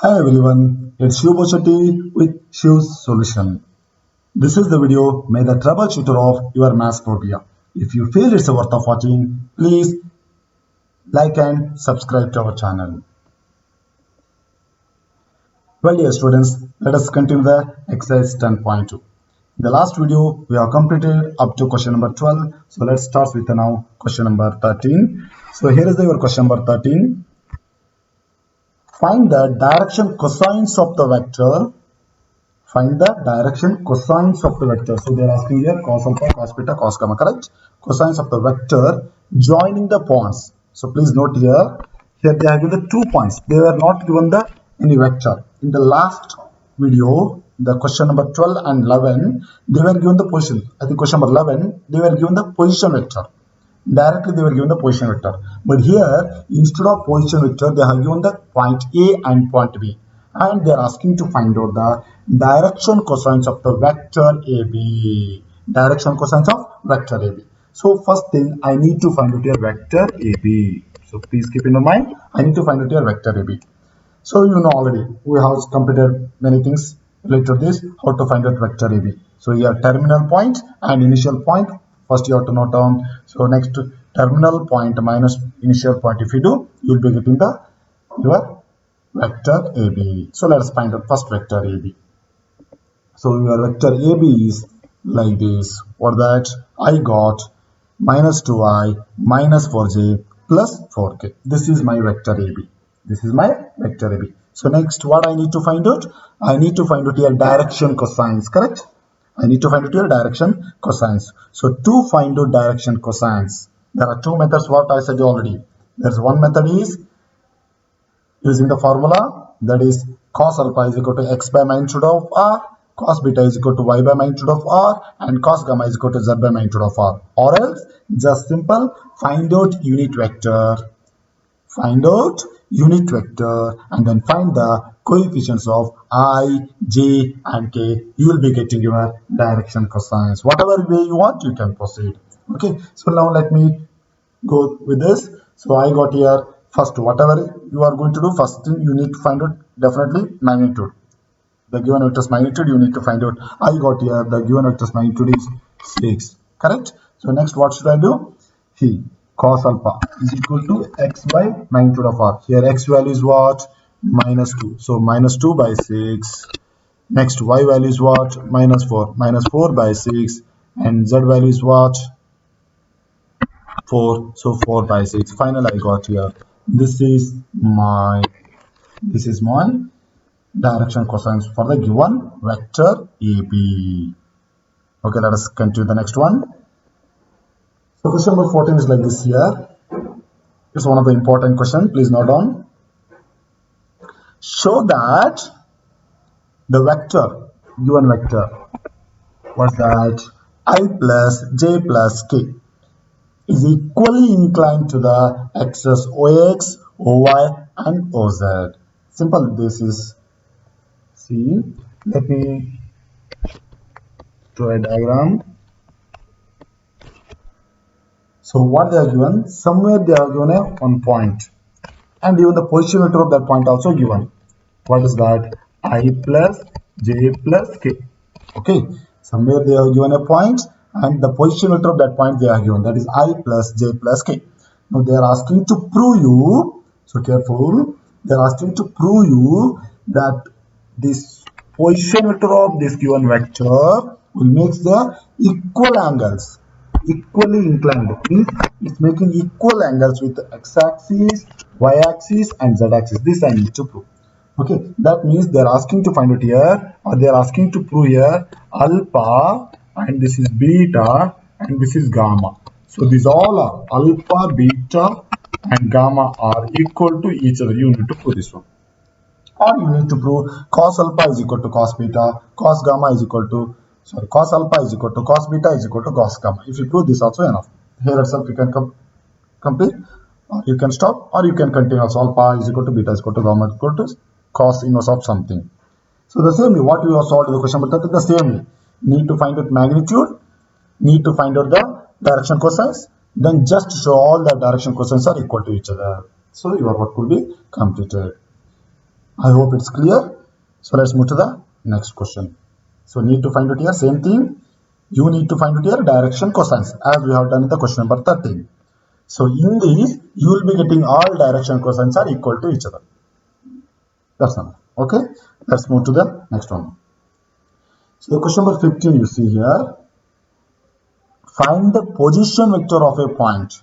Hi everyone, it's Shiv Bochatti with Shiv's Solution. This is the video May the troubleshooter of your math phobia. If you feel it's worth of watching, please like and subscribe to our channel. Well, dear students, let us continue the exercise 10.2. In the last video, we have completed up to question number 12. So let's start with now question number 13. So here is your question number 13. Find the direction cosines of the vector. Find the direction cosines of the vector. So they are asking here cos alpha, cos beta, cos gamma, correct? Cosines of the vector joining the points. So please note here they have given the 2 points. They were not given the any vector. In the last video, the question number 12 and 11, they were given the position. I think question number 11, they were given the position vector. Directly they were given the position vector. But here, instead of position vector, they have given the point A and point B. And they are asking to find out the direction cosines of the vector AB. Direction cosines of vector AB. So first thing, I need to find out your vector AB. So please keep in mind, I need to find out your vector AB. So you know already, we have completed many things related to this, how to find out vector AB. So your terminal point and initial point, first you have to note down. So next terminal point minus initial point, if you do, you will be getting your vector AB. So let us find out first vector AB. So your vector AB is like this. For that, I got minus 2i minus 4j plus 4k. This is my vector AB. This is my vector AB. So next, what I need to find out? I need to find out your direction cosines, correct? I need to find out your direction cosines. So to find out direction cosines, there are two methods what I said already. There's one method is using the formula, that is cos alpha is equal to x by magnitude of r, cos beta is equal to y by magnitude of r, and cos gamma is equal to z by magnitude of r. Or else just simple find out unit vector. Find out unit vector and then find the coefficients of I, j and k. You will be getting your direction cosines. Whatever way you want, you can proceed. Okay, so now let me go with this. So I got here first, whatever you are going to do, first thing you need to find out definitely magnitude. The given vector's magnitude you need to find out. I got here the given vector's magnitude is 6, correct? So next what should I do? Here cos alpha is equal to x by magnitude of r. Here x value is what? Minus 2. So minus 2 by 6. Next y value is what? Minus 4. Minus 4 by 6. And z value is what? 4. So 4 by 6. Finally I got here. This is my direction cosines for the given vector AB. Okay, let us continue the next one. So question number 14 is like this here. It's one of the important questions. Please note down. Show that the vector, given vector, what's that? I plus j plus k is equally inclined to the axis OX, OY and OZ. Simple, this is, see, let me draw a diagram. So what they are given, somewhere they are given a one point and even the position vector of that point also given. What is that? I plus j plus k. Okay, somewhere they are given a point and the position vector of that point they are given, that is I plus j plus k. Now they are asking to prove you, so careful, they are asking to prove you that this position vector of this given vector will make the equal angles, equally inclined, means it's making equal angles with x-axis, y-axis and z-axis. This I need to prove. Okay, that means they are asking to find out here, or they are asking to prove here alpha and this is beta and this is gamma. So these all are alpha, beta and gamma are equal to each other. You need to prove this one. Or you need to prove cos alpha is equal to cos beta, cos gamma is equal to, sorry, cos alpha is equal to cos beta is equal to cos gamma. If you prove this also enough. Here itself you can complete, or you can stop, or you can continue. Also alpha is equal to beta is equal to gamma is equal to cos inverse of something. So the same way, what we have solved in the question number 30, the same way. Need to find out magnitude, need to find out the direction cosines, then just show all the direction cosines are equal to each other. So your work will be completed. I hope it's clear. So let's move to the next question. So need to find out here, same thing. You need to find out here direction cosines as we have done in the question number 13. So in this, you will be getting all direction cosines are equal to each other. That's enough. Okay. Let's move to the next one. So the question number 15 you see here. Find the position vector of a point.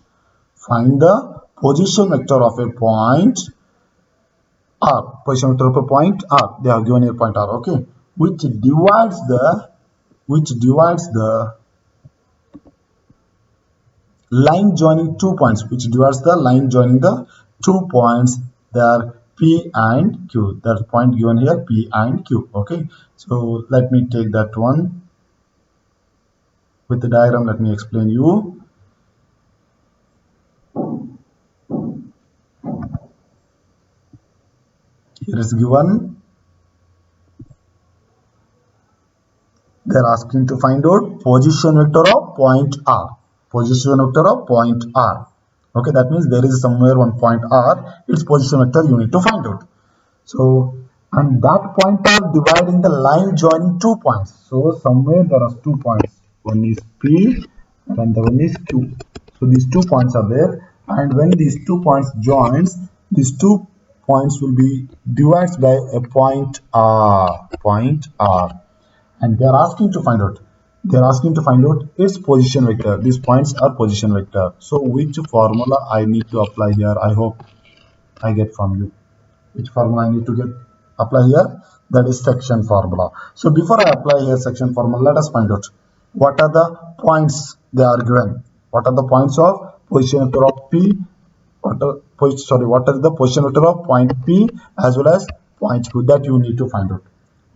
Find the position vector of a point R. Position vector of a point R. They have given a point R. Okay. Which divides the line joining 2 points. Which divides the line joining the 2 points. They are P and Q. That point given here P and Q. Okay. So let me take that one. With the diagram, let me explain you. Here is given. They are asking to find out position vector of point R. Position vector of point R. Okay, that means there is somewhere one point R. Its position vector you need to find out. So, and that point R dividing the line joining 2 points. So somewhere there are 2 points. One is P and the one is Q. So these 2 points are there, and when these 2 points joins, these 2 points will be divided by a point R. And they are asking to find out. Its position vector. These points are position vector. So which formula I need to apply here? I hope I get from you. Which formula I need to apply here? That is section formula. So before I apply here section formula, let us find out what are the points they are given. What are the points of position vector of P? What are the position vector of point P as well as point Q? That you need to find out.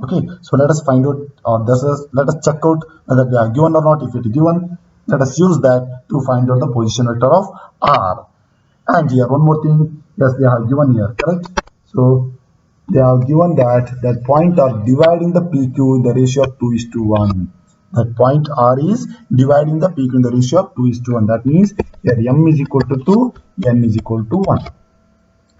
Okay, so let us find out, or let us check out whether they are given or not. If it is given, let us use that to find out the position vector of R. And here one more thing, yes, they have given here, correct? So they have given that point are dividing the PQ in the ratio of 2:1. That point R is dividing the PQ in the ratio of 2:1. That means here M is equal to 2, N is equal to 1.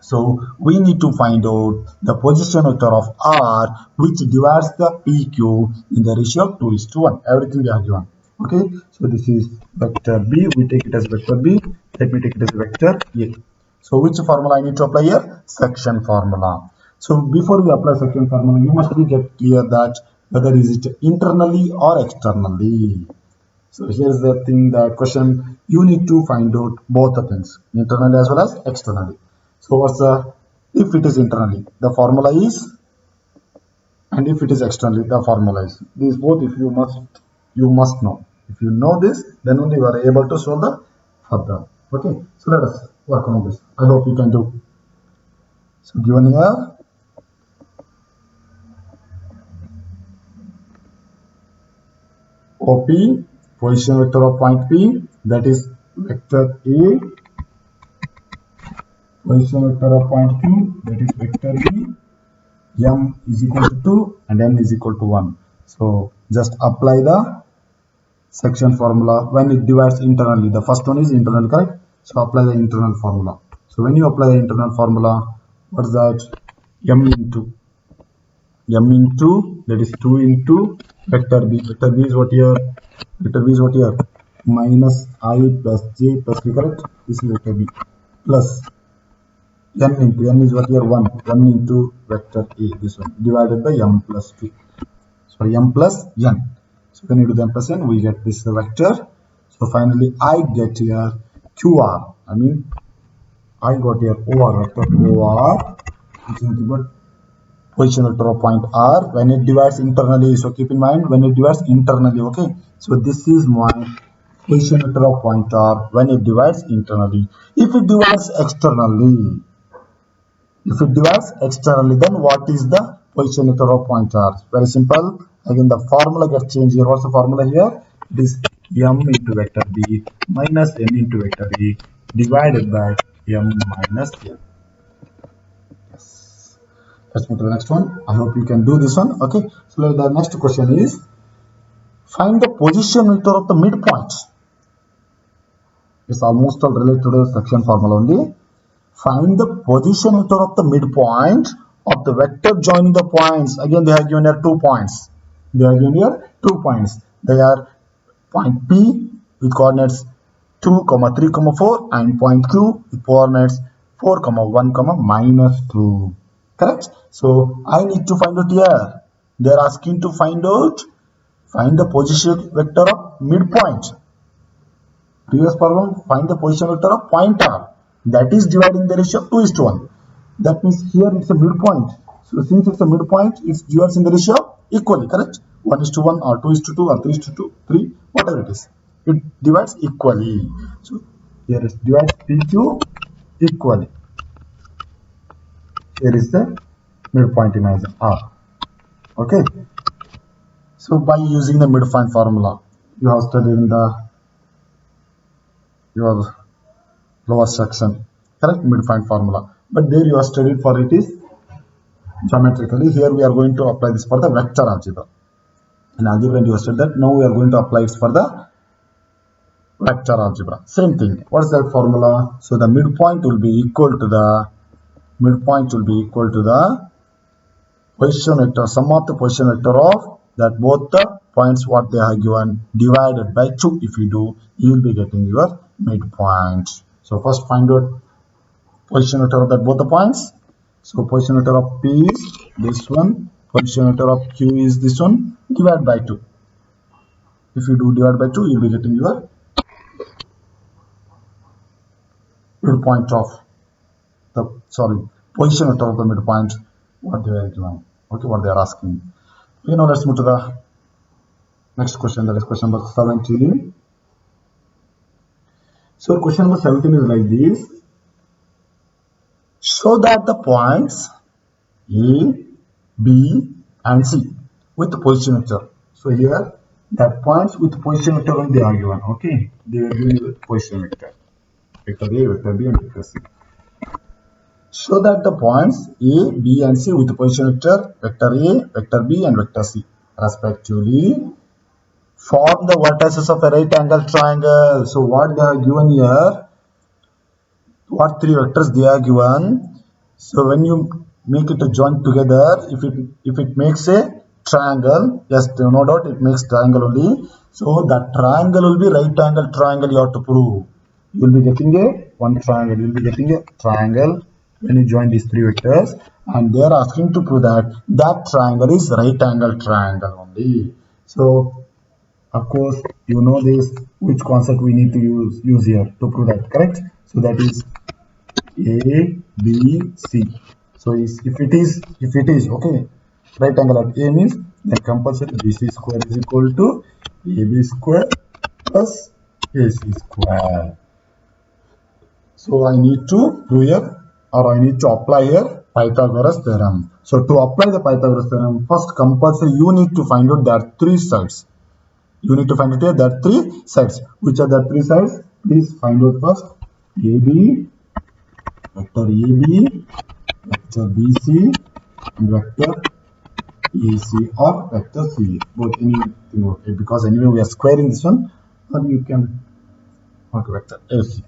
So we need to find out the position vector of R which divides the PQ in the ratio of 2:1. Everything they are given. Okay, so this is vector B. We take it as vector B. Let me take it as vector A. So which formula I need to apply here? Section formula. So before we apply section formula, you must get clear that whether is it internally or externally. So here's the thing, that question you need to find out both the things, internally as well as externally. So what's if it is internally, the formula is, and if it is externally, the formula is. These both, if you must know. If you know this, then only you are able to solve the further. Okay, so let us work on this. I hope you can do. So given here, OP, position vector of point P, that is vector A. Position vector of point Q, that is vector B. M is equal to 2 and N is equal to 1. So just apply the section formula when it divides internally. The first one is internal, correct? So apply the internal formula. So when you apply the internal formula, what is that? M into that is 2 into vector B. Vector B is what here? Vector B is what here? Minus I plus J plus K, correct? This is vector B. Plus N into, N is what here? 1 into vector A, this one, divided by M plus 2. Sorry, M plus N. So when you do the M plus N, we get this vector. So finally I get here QR. I got here OR, vector OR, which is nothing but position vector of point R when it divides internally. So keep in mind, when it divides internally, okay? So this is my position vector of point R when it divides internally. If it divides externally, then what is the position vector of point R? Very simple. Again, the formula gets changed here. What's the formula here? It is M into vector B minus N into vector A divided by M minus N. Yes. Let's move to the next one. I hope you can do this one. Okay. So the next question is, find the position vector of the midpoint. It's almost all related to the section formula only. Find the position vector of the midpoint of the vector joining the points. Again, they have given here 2 points. They are given here 2 points. They are point P with coordinates 2, 3, 4 and point Q with coordinates 4, 1, -2. Correct? So I need to find out here. They are asking to find the position vector of midpoint. Previous problem, find the position vector of pointer. That is dividing the ratio 2:1. That means here it's a midpoint. So since it's a midpoint, it divides in the ratio equally, correct? 1:1 or 2:2 or 3:2, 3, whatever it is. It divides equally. So here it divides PQ equally. Here is the midpoint, imagine R. Okay. So by using the midpoint formula, you have studied in your lower section, correct? Midpoint formula. But there you have studied for it is geometrically. Here we are going to apply this for the vector algebra. In algebra you have studied that. Now we are going to apply it for the vector algebra. Same thing. What is that formula? So the midpoint will be equal to the position vector, sum of the position vector of that both the points what they are given divided by 2. If you do, you will be getting your midpoint. So first find out position vector of that both the points. So position vector of P is this one, position vector of Q is this one, divide by 2. If you do divide by 2, you will be getting your midpoint of the position vector of the midpoint what they are given. Okay, what they are asking. Okay, now let's move to the next question. That is question number 17. So question number 17 is like this. Show that the points A, B and C with the position vector. So here that points with position vector when they are given. Okay, they are given with position vector. Vector A, vector B and vector C. Show that the points A, B and C with the position vector A, vector B and vector C respectively form the vertices of a right angle triangle. So what they are given here, what 3 vectors they are given. So when you make it a joint together, if it makes a triangle, yes, no doubt it makes triangle only. So that triangle will be right angle triangle you have to prove. You will be getting a one triangle, you will be getting a triangle when you join these 3 vectors, and they are asking to prove that triangle is right angle triangle only. So of course you know this, which concept we need to use here to prove that, correct? So that is A, B, C. So if it is okay, right angle at A means then compulsory BC square is equal to AB square plus AC square. So I need to prove here, or I need to apply here Pythagoras theorem. So to apply the Pythagoras theorem, first compulsory you need to find out there are 3 sides. You need to find out here there are 3 sides. Which are the 3 sides? Please find out first. AB, vector AB, vector BC, and vector AC or vector C. Both anything okay, because anyway we are squaring this one, or you can okay vector AC.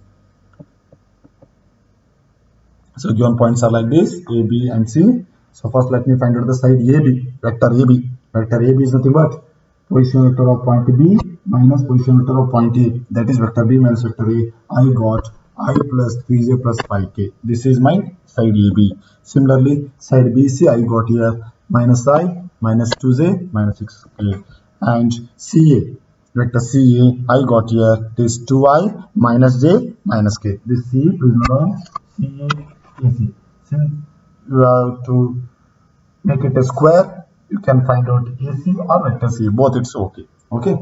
So given points are like this, A, B and C. So first let me find out the side AB, vector AB. Vector AB is nothing but position vector of point B minus position vector of point A. That is vector B minus vector A. I got I plus 3j plus 5k. This is my side AB. Similarly, side BC I got here minus I minus 2j minus 6k. And CA, vector CA I got here this 2I minus j minus k. This C, please note down CA AC. Since you have to make it a square, you can find out AC or vector C. Both it's okay. Okay.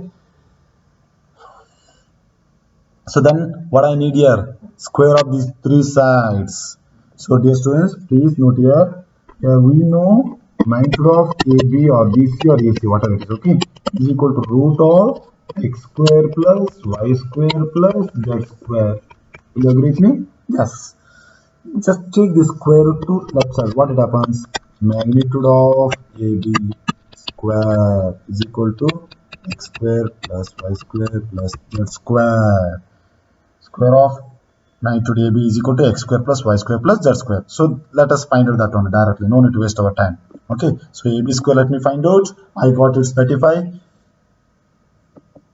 So then what I need here, square of these 3 sides. So dear students, please note here, we know magnitude of AB or BC or AC, whatever it is, okay, is equal to root of x square plus y square plus z square. Will you agree with me? Yes. Just take the square root to left side. What it happens? Magnitude of AB square is equal to x square plus y square plus z square. Square of magnitude AB is equal to x square plus y square plus z square. So let us find out that one directly. No need to waste our time. Okay. So AB square, let me find out. I got it's 35.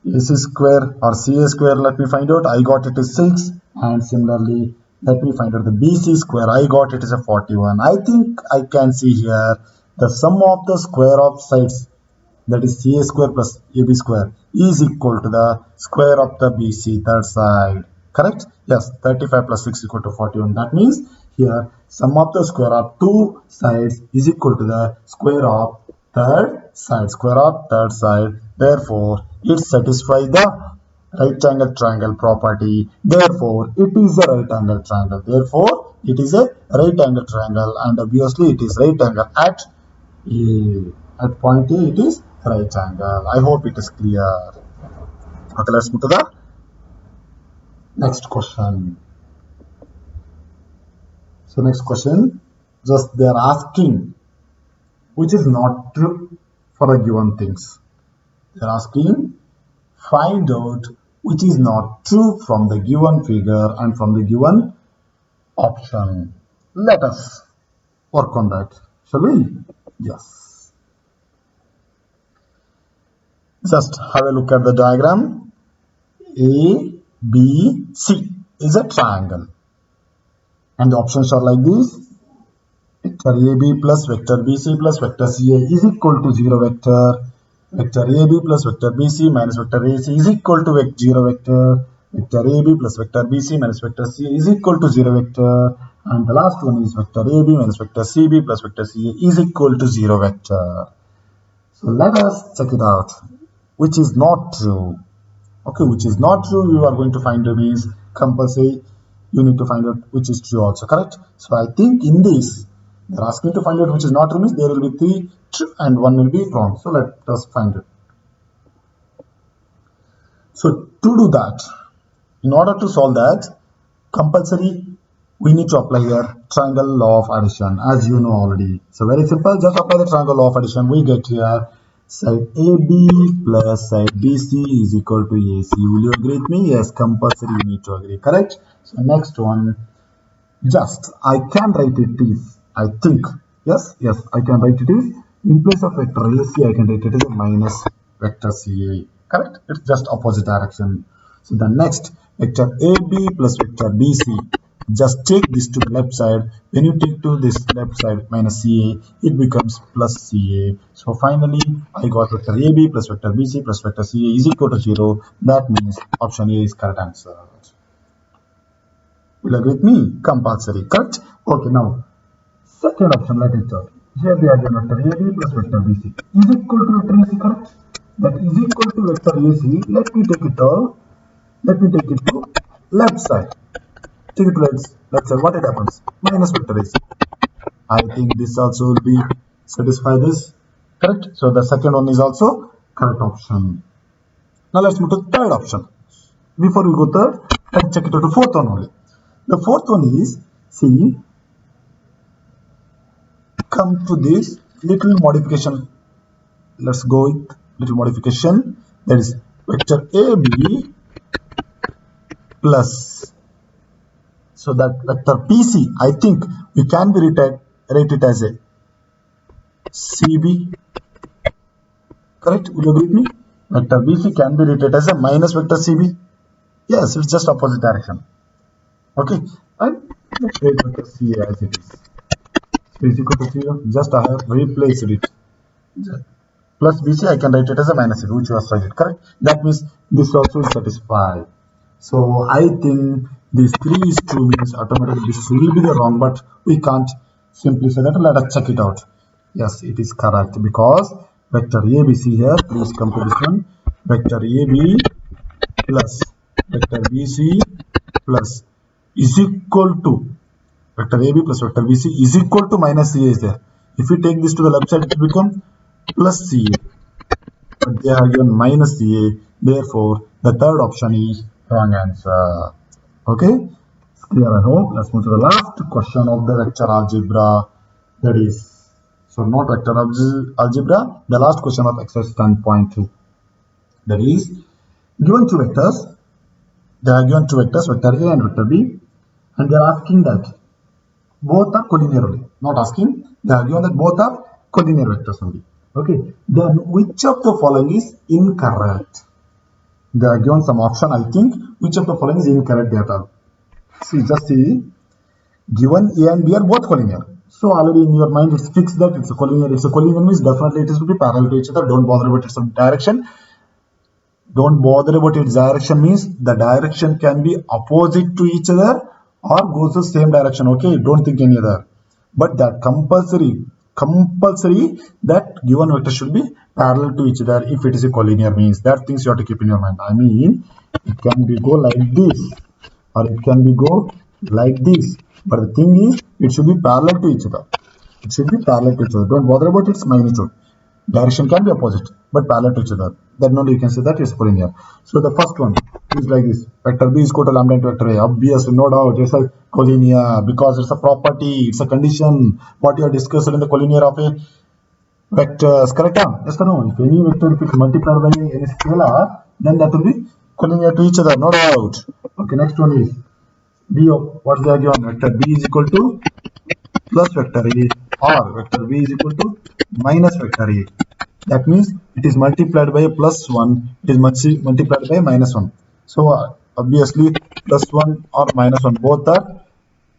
AC square or CA square, let me find out. I got it is 6. And similarly, let me find out the BC square. I got it is a 41. I think I can see here the sum of the square of sides, that is CA square plus AB square, is equal to the square of the BC third side. Correct? Yes, 35 plus 6 equal to 41. That means here sum of the square of two sides is equal to the square of third side. Square of third side. Therefore, it satisfies the right angle triangle property. Therefore, it is a right angle triangle. Therefore, it is a right angle triangle, and obviously it is right angle at A. At point A, it is right angle. I hope it is clear. Okay, let's move to the next question. So next question, just they are asking which is not true for the given things. They are asking find out which is not true from the given figure and from the given option. Let us work on that, shall we? Yes. Just have a look at the diagram. A, B, C is a triangle. And the options are like this. Vector AB plus vector BC plus vector CA is equal to 0 vector. Vector AB plus vector BC minus vector AC is equal to 0 vector. Vector AB plus vector BC minus vector CA is equal to 0 vector. And the last one is vector AB minus vector CB plus vector CA is equal to 0 vector. So let us check it out. Which is not true? Okay, which is not true, you are going to find out is compulsory. You need to find out which is true also, correct? So I think in this, they are asking to find out which is not true, means there will be 3 true and 1 will be wrong. So let us find it. So to do that, in order to solve that, compulsory, we need to apply here triangle law of addition, as you know already. So very simple, just apply the triangle law of addition. We get here side AB plus side BC is equal to AC. Will you agree with me? Yes, compulsory you need to agree, correct? So next one, just I can write it is, I think, yes, I can write it is, in place of vector AC, I can write it as a minus vector CA, correct? It's just opposite direction. So the next, vector AB plus vector BC, just take this to the left side. When you take to this left side minus CA, it becomes plus CA. So finally, I got vector AB plus vector BC plus vector CA is equal to 0. That means option A is correct answer. Will you agree with me? Compulsory, correct? Okay, now second option, let it out. Here we have vector AB plus vector BC is equal to vector AC, correct? That is equal to vector AC. Let me take it out. Let me take it to left side. Take it to left side. What it happens? Minus vector AC. I think this also will be satisfy this, correct? So the second one is also correct option. Now let's move to third option. Before we go third, let's check it out to fourth one only. The fourth one is, see, come to this little modification. Let's go with little modification. That is vector AB plus, so that vector PC, I think we can be rated as a CB, correct? Will you agree with me? Vector BC can be rated as a minus vector CB. Yes, it's just opposite direction. Okay, and let's write vector CA as it is. So is equal to 0. Just I have replaced it. Plus BC, I can write it as a minus CB, which was cited, correct? That means this also will satisfy. So I think this 3 is true, means automatically this will be the wrong, but we can't simply say that. Let us check it out. Yes, it is correct, because vector ABC here, please come to this one, vector AB plus vector BC plus is equal to vector AB plus vector BC is equal to minus CA is there. If we take this to the left side, it will become plus CA, but they have given minus CA. Therefore, the third option is wrong answer. Okay, it's clear, I hope. Let's move to the last question of the vector algebra. That is, so not vector algebra, the last question of exercise 10.2. That is, given two vectors, they are given two vectors, vector A and vector B. and they are asking that both are collinear only. Not asking, they are given that both are collinear vectors only. Okay, then which of the following is incorrect? They are given some option, I think. Which of the following is incorrect data? See, just see, given A and B are both collinear. So already in your mind it's fixed that it's a collinear. It's a collinear means definitely it is to be parallel to each other. Don't bother about its direction. Don't bother about its direction means the direction can be opposite to each other or goes the same direction. Okay, don't think any other. But that compulsory that given vector should be parallel to each other if it is a collinear means. That things you have to keep in your mind. I mean, it can be go like this or it can be go like this. But the thing is, it should be parallel to each other. It should be parallel to each other. Don't bother about its magnitude. Direction can be opposite, but parallel to each other. Then only you can say that it's collinear. So the first one is like this. Vector B is equal to lambda into vector A. Obviously, no doubt, it's a collinear because it's a property, it's a condition. What you have discussed in the collinear of a vectors. Correct? Yes or no? If any vector if it's multiplied by any scalar, then that will be collinear to each other, no doubt. Okay, next one is B of what's the given? Vector B is equal to plus vector A or vector B is equal to minus vector A. That means it is multiplied by a plus 1, it is multiplied by a minus 1. So obviously plus 1 or minus 1 both are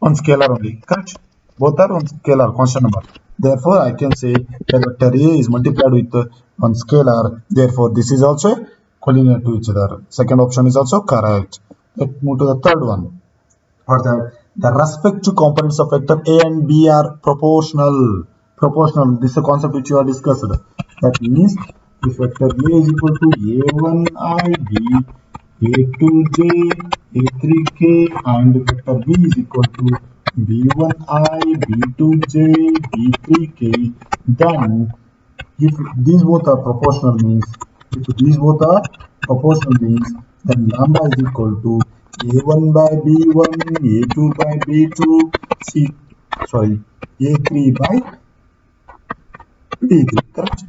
on scalar only, correct? Both are on scalar, constant number. Therefore, I can say that vector A is multiplied with one scalar. Therefore, this is also collinear to each other. Second option is also correct. Let's move to the third one. For that, the respective components of vector A and B are proportional. Proportional. This is a concept which you have discussed. That means if vector A is equal to A1ib, A2j, A3k, and vector B is equal to B1i, B2j, B3k, then if these both are proportional means, then lambda is equal to A1 by B1, A2 by B2, A3 by B3, correct?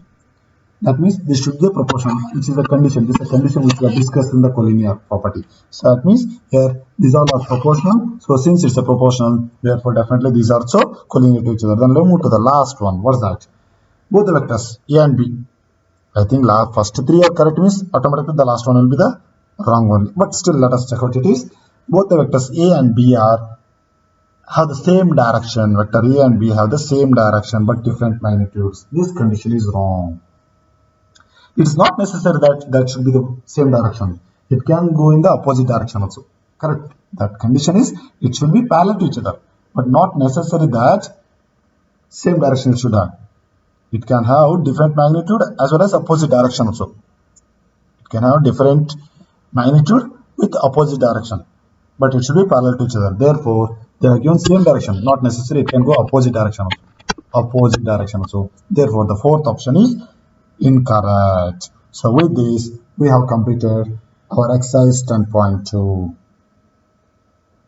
That means this should be a proportion, which is a condition. This is a condition which we have discussed in the collinear property. So that means here these all are proportional. So since it's a proportional, therefore definitely these are also collinear to each other. Then let's move to the last one. What's that? Both the vectors A and B. I think first three are correct means automatically the last one will be the wrong one. But still let us check what it is. Both the vectors A and B have the same direction. Vector A and B have the same direction but different magnitudes. This condition is wrong. It's not necessary that should be the same direction. It can go in the opposite direction also. Correct? That condition is it should be parallel to each other, but not necessary that same direction it should have. It can have different magnitude as well as opposite direction also. It can have different magnitude with opposite direction, but it should be parallel to each other. Therefore, they are given same direction. Not necessary. It can go opposite direction also. Therefore, the fourth option is incorrect. So with this, we have completed our exercise 10.2.